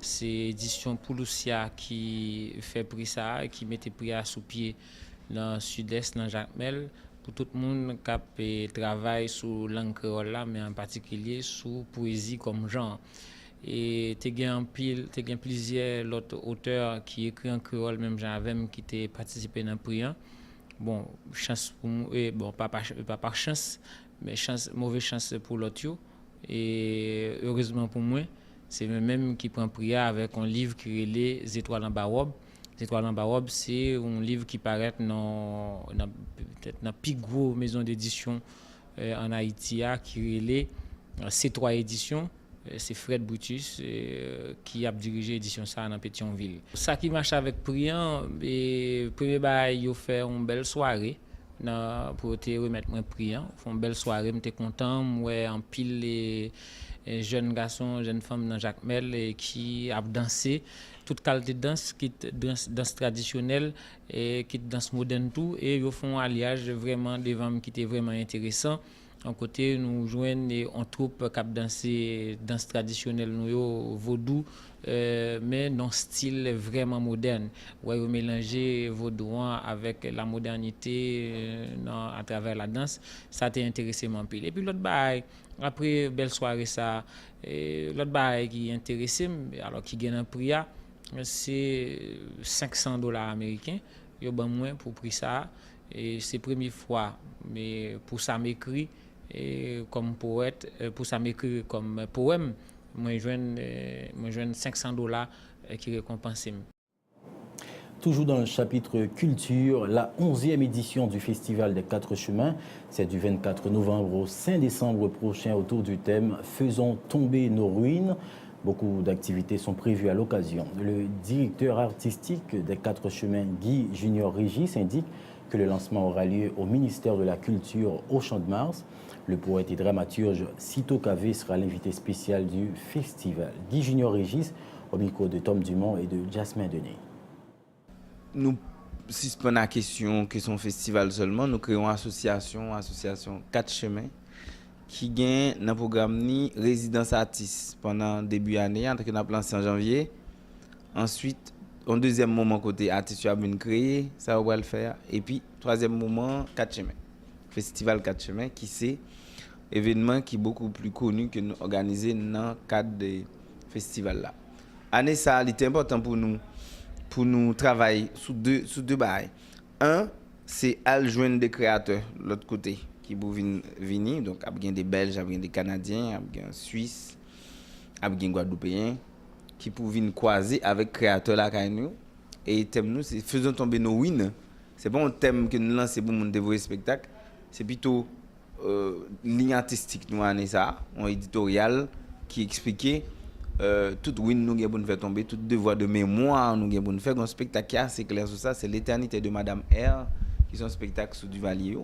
C'est l'édition Poulousia qui fait prix ça, qui mettait prix à sous pied dans le sud-est, dans Jacmel, pour tout le monde qui travaille sur langue créole là, mais en particulier sur poésie comme genre. Et tu as plusieurs autres auteurs qui écrivent en créole, même j'avais qui ont participé dans le prix. Bon, chance pour moi, bon, pas par chance, mais mauvaise chance pour l'autre. Et heureusement pour moi, c'est même qui prend prix avec un livre qui est Les Étoiles en Barobe. Les Étoiles en Barobe, c'est un livre qui paraît dans la plus grosse maison d'édition en Haïti, qui est C3 Éditions. C'est Fred Boutus qui a dirigé l'édition ça dans Pétionville. Ça qui marche avec Priant, premier bail, il a fait une belle soirée pour te remettre mon Priant. Fait une belle soirée, j'étais content, moi en pile les jeunes garçons, jeunes femmes dans Jacques Mel qui a dansé toute qualité de danse, qui danse traditionnelle et qui danse moderne tout, et ils font un alliage vraiment des femmes qui étaient vraiment intéressant. En côté, nous joignons en troupe qui danser danse traditionnelle vaudou, mais dans un style vraiment moderne. Où ils mélanger vaudouan avec la modernité à travers la danse, ça a intéressé mon pile. Et puis l'autre bail, après belle soirée ça, l'autre bail qui est intéressé, alors qui gagne un prix, c'est $500 américains. Il y a moins pour prix ça. Et c'est la première fois, mais pour ça m'écrit comme poète, pour ça m'écrit comme poème, moi je joue $500 qui récompensent. Toujours dans le chapitre culture, la 11e édition du Festival des Quatre Chemins, c'est du 24 novembre au 5 décembre prochain autour du thème « Faisons tomber nos ruines ». Beaucoup d'activités sont prévues à l'occasion. Le directeur artistique des Quatre Chemins, Guy Junior Régis, indique que le lancement aura lieu au ministère de la Culture au Champ de Mars. Le poète et dramaturge Cito Kavé sera l'invité spécial du festival. Guy Junior Régis, au micro de Tom Dumont et de Jasmin Denis. Nous suspendons la question festival seulement. Nous créons une association Quatre Chemins, qui gagne dans le programme ni résidence artiste pendant début d'année, entre que nous avons lancé en janvier. Ensuite, en deuxième moment, côté artiste a bien créé, ça va le faire. Et puis, troisième moment, Quatre Chemins. Festival Quatre Chemins, qui c'est événement qui est beaucoup plus connu que nous organisé dans le cadre de festival là. Année ça, il est important pour nous travailler sous deux bails. Un, c'est à joindre des créateurs de l'autre côté qui vont venir, donc il y a des Belges, il y a des Canadiens, il y a des Suisses, il y a des Guadeloupéens qui peuvent venir croiser avec les créateurs là. Et le thème nous, c'est faisons tomber nos ruines. Ce n'est pas un thème que nous lançons pour nous dévorer le spectacle, c'est plutôt ligne artistique, nous avons ça, un éditorial qui expliquait toute ruine nous avons faire tomber, toute devoir de mémoire nous avons faire un spectacle qui est assez clair sur ça, c'est l'éternité de Madame R, qui est un spectacle sur Duvalier.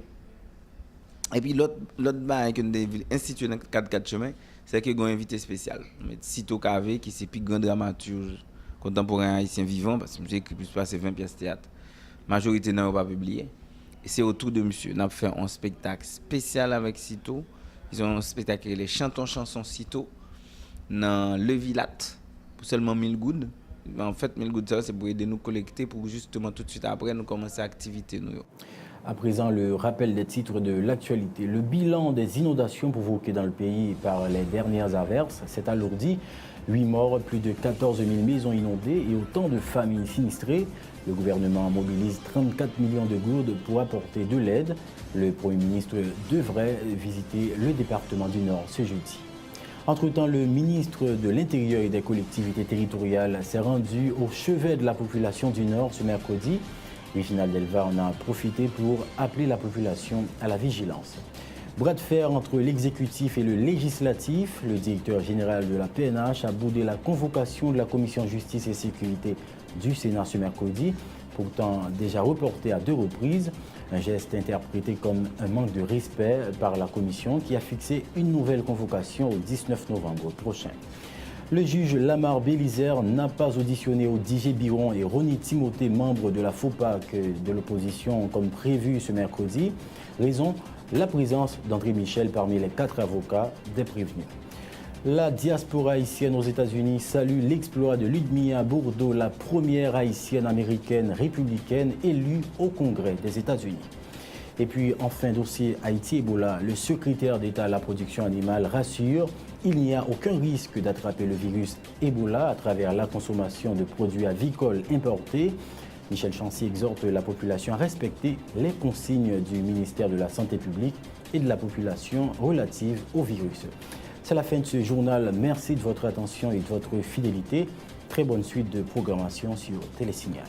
Et puis l'autre bail que nous avons institué dans le cadre 4 chemins, c'est qu'il y a un invité spécial. Cito Kavé, qui est le plus grand dramaturge contemporain haïtien vivant, parce que j'ai écrit plus de 20 pièces de théâtre. La majorité n'a pas publié. Et c'est autour de monsieur. Nous avons fait un spectacle spécial avec Cito. Ils ont un spectacle les chantons chansons Cito dans Le Villat pour seulement 1000 goudes. En fait, 1000 goudes, c'est pour aider nous collecter pour justement tout de suite après nous commencer l'activité. À présent, le rappel des titres de l'actualité. Le bilan des inondations provoquées dans le pays par les dernières averses s'est alourdi. 8 morts, plus de 14 000 maisons inondées et autant de familles sinistrées. Le gouvernement mobilise 34 millions de gourdes pour apporter de l'aide. Le Premier ministre devrait visiter le département du Nord ce jeudi. Entre-temps, le ministre de l'Intérieur et des collectivités territoriales s'est rendu au chevet de la population du Nord ce mercredi. Reginald Delva en a profité pour appeler la population à la vigilance. Bras de fer entre l'exécutif et le législatif, le directeur général de la PNH a boudé la convocation de la commission justice et sécurité du Sénat ce mercredi, pourtant déjà reporté à 2 reprises. Un geste interprété comme un manque de respect par la commission qui a fixé une nouvelle convocation au 19 novembre prochain. Le juge Lamar Bélizer n'a pas auditionné Didier Biron et Ronnie Timothée, membres de la FOPAC de l'opposition, comme prévu ce mercredi. Raison, la présence d'André Michel parmi les 4 avocats des prévenus. La diaspora haïtienne aux États-Unis salue l'exploit de Ludmilla Bourdeau, la première haïtienne américaine républicaine élue au Congrès des États-Unis. Et puis enfin, dossier Haïti-Ebola, le secrétaire d'État à la production animale rassure, il n'y a aucun risque d'attraper le virus Ebola à travers la consommation de produits avicoles importés. Michel Chancy exhorte la population à respecter les consignes du ministère de la Santé publique et de la population relatives au virus. C'est la fin de ce journal. Merci de votre attention et de votre fidélité. Très bonne suite de programmation sur Télésignal.